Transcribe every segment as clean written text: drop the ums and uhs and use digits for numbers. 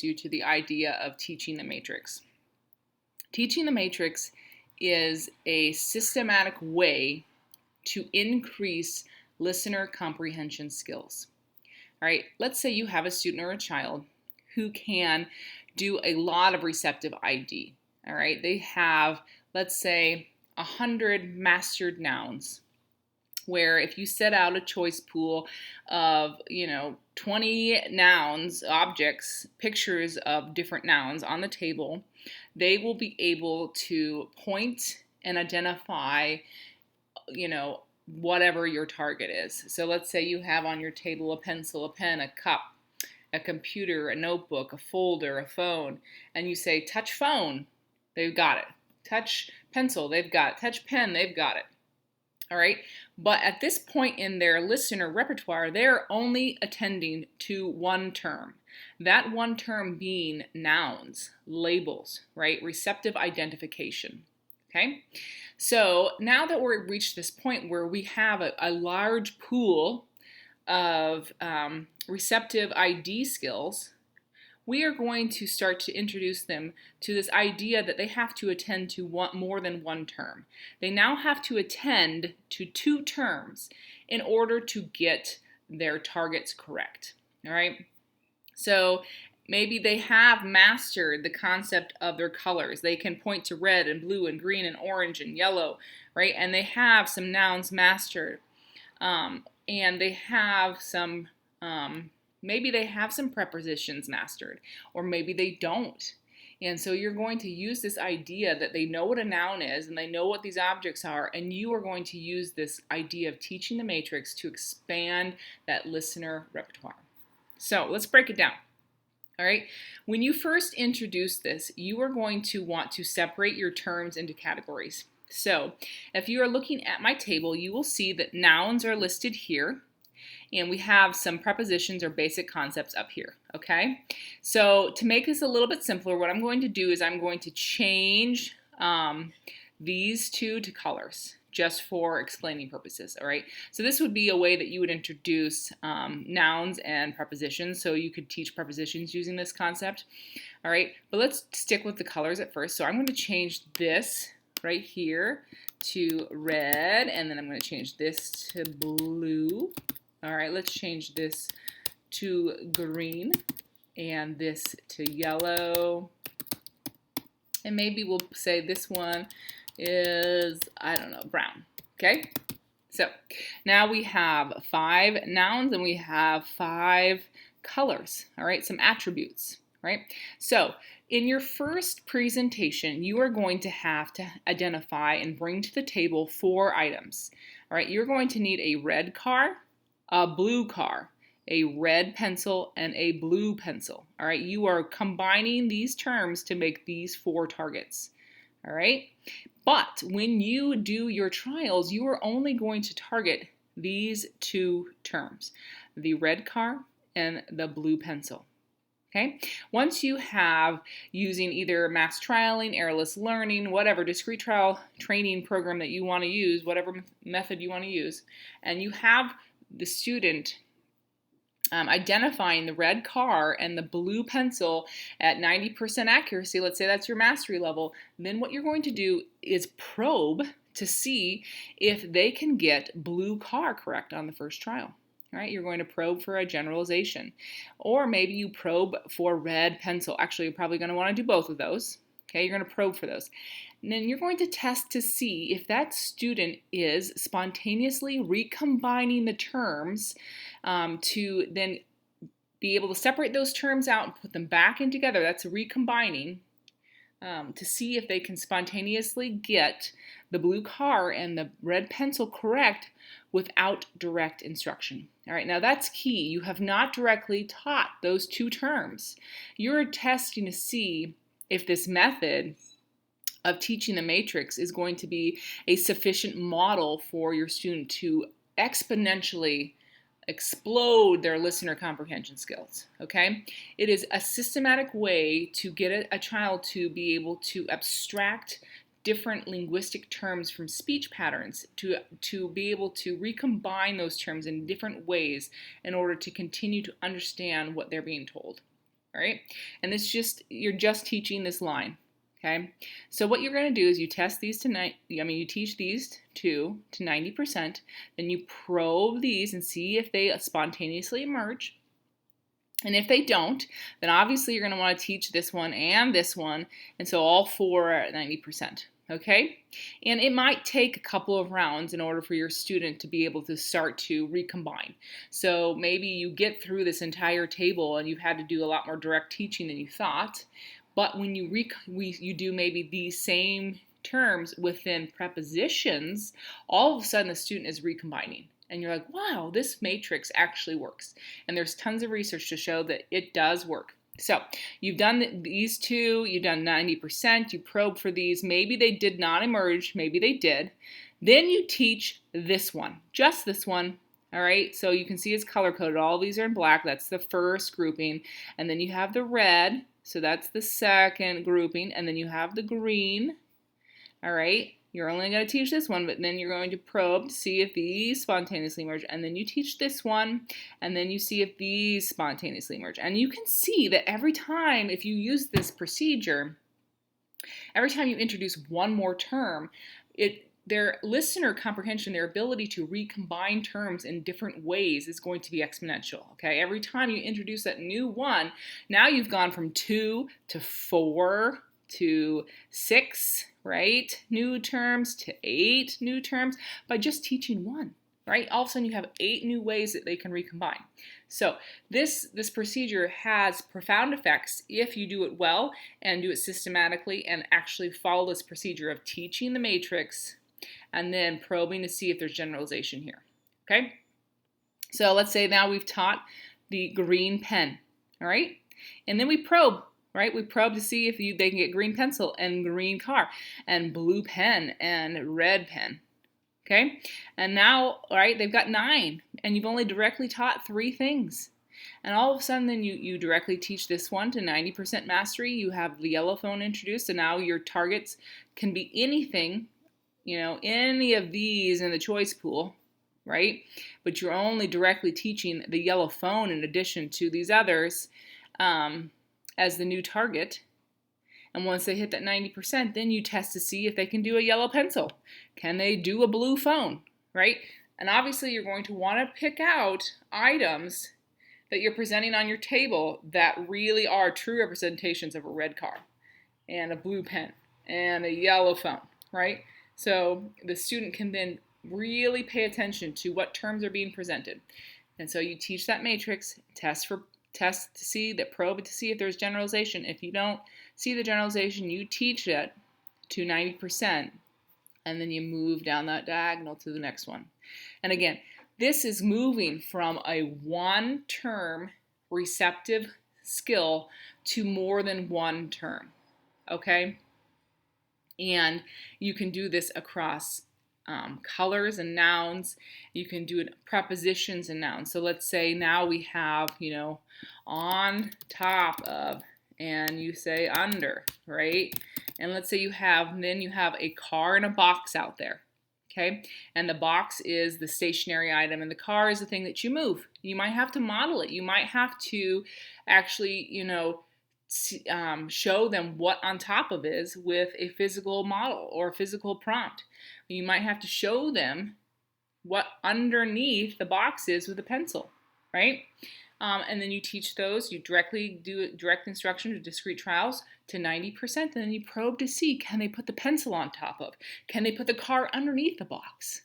you to the idea of teaching the matrix. Teaching the matrix is a systematic way to increase listener comprehension skills. All right, let's say you have a student or a child who can do a lot of receptive ID. All right, they have, let's say, 100 mastered nouns, where if you set out a choice pool of 20 nouns, objects, pictures of different nouns on the table, they will be able to point and identify whatever your target is. So let's say you have on your table a pencil, a pen, a cup, a computer, a notebook, a folder, a phone, and you say touch phone, they've got it. Touch pencil, they've got it. Touch pen, they've got it. All right, but at this point in their listener repertoire, they're only attending to one term. That one term being nouns, labels, right? Receptive identification. Okay, so now that we've reached this point where we have a large pool of receptive ID skills, we are going to start to introduce them to this idea that they have to attend to more than one term. They now have to attend to 2 terms in order to get their targets correct. All right? So maybe they have mastered the concept of their colors. They can point to red and blue and green and orange and yellow, right? And they have some nouns mastered. And they have some maybe they have some prepositions mastered, or maybe they don't. And so you're going to use this idea that they know what a noun is and they know what these objects are, and you are going to use this idea of teaching the matrix to expand that listener repertoire. So let's break it down. All right, when you first introduce this, you are going to want to separate your terms into categories. So if you are looking at my table, you will see that nouns are listed here. And we have some prepositions or basic concepts up here, okay? So to make this a little bit simpler, what I'm going to do is I'm going to change these 2 to colors just for explaining purposes, all right? So this would be a way that you would introduce nouns and prepositions, so you could teach prepositions using this concept, all right? But let's stick with the colors at first. So I'm going to change this right here to red, and then I'm going to change this to blue. All right, let's change this to green and this to yellow. And maybe we'll say this one is, I don't know, brown. Okay? So now we have 5 nouns and we have 5 colors. All right, some attributes. Right? So in your first presentation, you are going to have to identify and bring to the table 4 items. All right, you're going to need a red car, a blue car, a red pencil, and a blue pencil. All right, you are combining these terms to make these 4 targets. All right, but when you do your trials, you are only going to target these 2 terms, the red car and the blue pencil. Okay, once you have, using either mass trialing, errorless learning, whatever discrete trial training program that you want to use, whatever method you want to use, and you have the student identifying the red car and the blue pencil at 90% accuracy, let's say that's your mastery level, then what you're going to do is probe to see if they can get blue car correct on the first trial. All right, you're going to probe for a generalization. Or maybe you probe for red pencil. Actually, you're probably going to want to do both of those. Okay, you're going to probe for those. And then you're going to test to see if that student is spontaneously recombining the terms to then be able to separate those terms out and put them back in together. That's recombining to see if they can spontaneously get the blue car and the red pencil correct without direct instruction. All right, now that's key. You have not directly taught those 2 terms. You're testing to see if this method of teaching the matrix is going to be a sufficient model for your student to exponentially explode their listener comprehension skills, okay? It is a systematic way to get a child to be able to abstract different linguistic terms from speech patterns, to be able to recombine those terms in different ways in order to continue to understand what they're being told. all right? And you're just teaching this line, okay? So what you're going to do is you test these you teach these to 90%, then you probe these and see if they spontaneously emerge. And if they don't, then obviously you're going to want to teach this one, and so all four are at 90%. Okay? And it might take a couple of rounds in order for your student to be able to start to recombine. So maybe you get through this entire table and you've had to do a lot more direct teaching than you thought. But when you do maybe these same terms within prepositions, all of a sudden the student is recombining. And you're like, wow, this matrix actually works. And there's tons of research to show that it does work. So you've done these two, you've done 90%, you probe for these. Maybe they did not emerge, maybe they did. Then you teach this one, just this one. All right, so you can see it's color coded. All these are in black. That's the first grouping. And then you have the red, so that's the second grouping. And then you have the green. All right, you're only going to teach this one, but then you're going to probe to see if these spontaneously emerge, and then you teach this one, and then you see if these spontaneously emerge. And you can see that every time, if you use this procedure, every time you introduce one more term, their listener comprehension, their ability to recombine terms in different ways is going to be exponential, okay? Every time you introduce that new one, now you've gone from 2 to 4 to 6, right? New terms to 8 new terms by just teaching one, right? All of a sudden you have 8 new ways that they can recombine. So this procedure has profound effects if you do it well and do it systematically and actually follow this procedure of teaching the matrix and then probing to see if there's generalization here, okay? So let's say now we've taught the green pen, all right? And then we probe, right? We probe to see if they can get green pencil and green car and blue pen and red pen, okay? And now, all right, they've got 9 and you've only directly taught 3 things. And all of a sudden then you directly teach this one to 90% mastery. You have the yellow phone introduced, and now your targets can be anything, you know, any of these in the choice pool, right? But you're only directly teaching the yellow phone in addition to these others as the new target. And once they hit that 90%, then you test to see if they can do a yellow pencil. Can they do a blue phone, right? And obviously you're going to want to pick out items that you're presenting on your table that really are true representations of a red car and a blue pen and a yellow phone, right? So the student can then really pay attention to what terms are being presented. And so you teach that matrix, test to see that, probe to see if there's generalization. If you don't see the generalization, you teach it to 90%, and then you move down that diagonal to the next one. And again, this is moving from a one-term receptive skill to more than one term, okay? And you can do this across colors and nouns. You can do it prepositions and nouns. So let's say now we have, you know, on top of, and you say under, right? And let's say you have a car and a box out there, okay? And the box is the stationary item and the car is the thing that you move. You might have to model it. You might have to actually, you know, show them what on top of is with a physical model or a physical prompt. You might have to show them what underneath the box is with a pencil, right? And then you teach those, you directly do direct instruction to discrete trials to 90%, and then you probe to see, can they put the pencil on top of? Can they put the car underneath the box,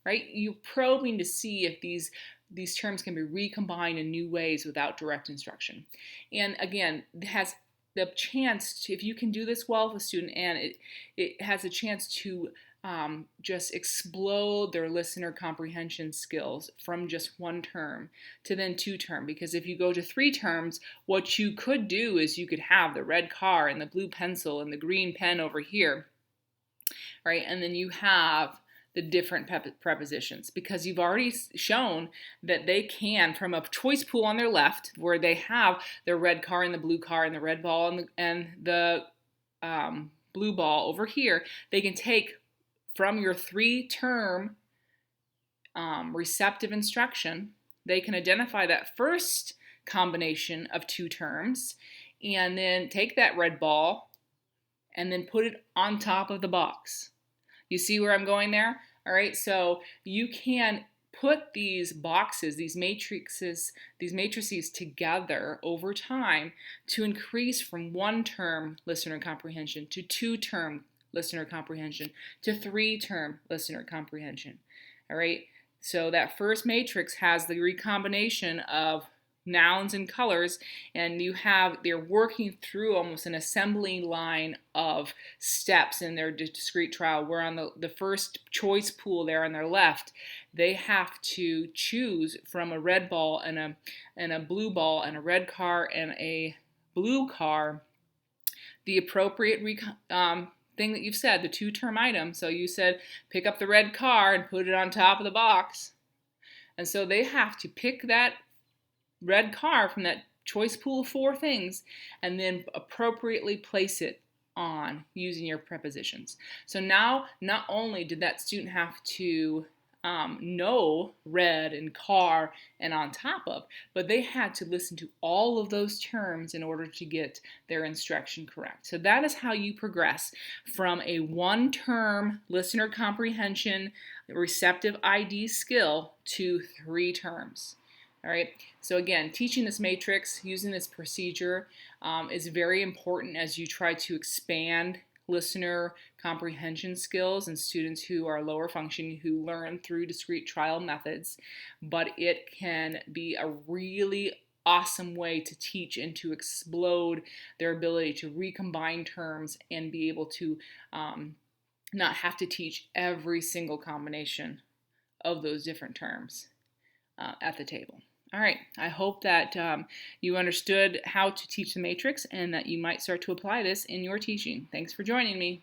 right? You're probing to see if these terms can be recombined in new ways without direct instruction. And again, it has the chance to, if you can do this well with a student, and it has a chance to just explode their listener comprehension skills from just one term to then 2 term. Because if you go to 3 terms, what you could do is you could have the red car and the blue pencil and the green pen over here, right? And then you have the different prepositions, because you've already shown that they can, from a choice pool on their left, where they have their red car and the blue car and the red ball and the blue ball over here, they can take from your 3-term receptive instruction, they can identify that first combination of two terms, and then take that red ball and then put it on top of the box. You see where I'm going there? All right, so you can put these boxes, these matrices together over time to increase from one-term listener comprehension to two-term listener comprehension to three-term listener comprehension. All right, so that first matrix has the recombination of nouns and colors, and they're working through almost an assembly line of steps in their discrete trial, where on the first choice pool there on their left, they have to choose from a red ball and a blue ball and a red car and a blue car the appropriate thing that you've said, the two-term item. So you said pick up the red car and put it on top of the box, and so they have to pick that red car from that choice pool of four things and then appropriately place it on using your prepositions. So now not only did that student have to know red and car and on top of, but they had to listen to all of those terms in order to get their instruction correct. So that is how you progress from a one-term listener comprehension receptive ID skill to three terms. All right, so again, teaching this matrix, using this procedure is very important as you try to expand listener comprehension skills in students who are lower functioning, who learn through discrete trial methods. But it can be a really awesome way to teach and to explode their ability to recombine terms and be able to not have to teach every single combination of those different terms at the table. All right, I hope that you understood how to teach the matrix and that you might start to apply this in your teaching. Thanks for joining me.